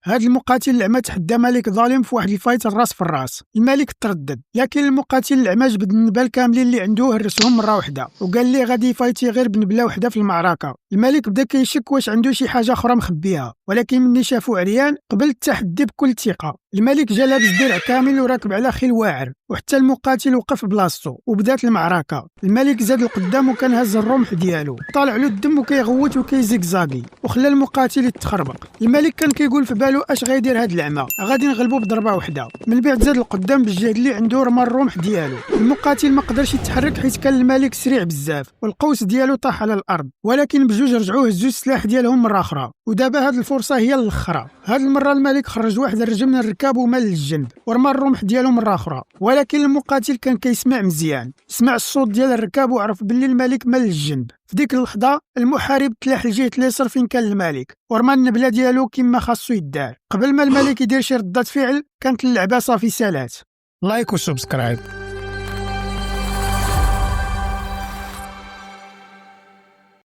هاد المقاتل الأعمى تحدى ملك ظالم في واحد الفايت الراس في الراس. الملك تردد، لكن المقاتل الأعمى جبد النبال كاملين اللي عنده هرسهم مرة واحدة وقال لي غادي يفايتي غير بنبلة واحدة في المعركة. الملك بدا كيشك واش عنده شي حاجة أخرى مخبيها، ولكن ملي شافو عريان قبل التحدي بكل ثقة. الملك جا لابس درع كامل وراكب على خيل واعر، وحتى المقاتل وقف بلاصتو وبدات المعركة. الملك زاد القدام وكان هز الرمح ديالو، طالع له الدم وكيغوت وكيزيكزاكي وخلى المقاتل يتخربق. الملك كان كيقول في بالو اش غيدير هاد الأعمى، غادي نغلبو بضربة واحدة. من بعد زاد القدام بالجهد اللي عنده رمى الرمح ديالو. المقاتل ما قدرش يتحرك حيت كان الملك سريع بزاف والقوس ديالو طاح على الارض، ولكن بجوج رجعوا هزوا السلاح ديالهم مرة اخرى. ودابا هاد الفرصة هي الاخرى. هاد المرة الملك خرج واحد الرجل من الركاب ومال للجنب ورمى الرمح ديالو مرة اخرى، ولكن المقاتل كان كيسمع مزيان، سمع الصوت ديال الركاب وعرف باللي الملك مال للجنب. في ديك اللحظة المحارب تلاح لجهة اليسار فين كان الملك ورمى النبلة ديالو كما خاصو يدار. قبل ما الملك يدير شي ردة فعل كانت اللعبة صافي سالات. لايك وسبسكرايب.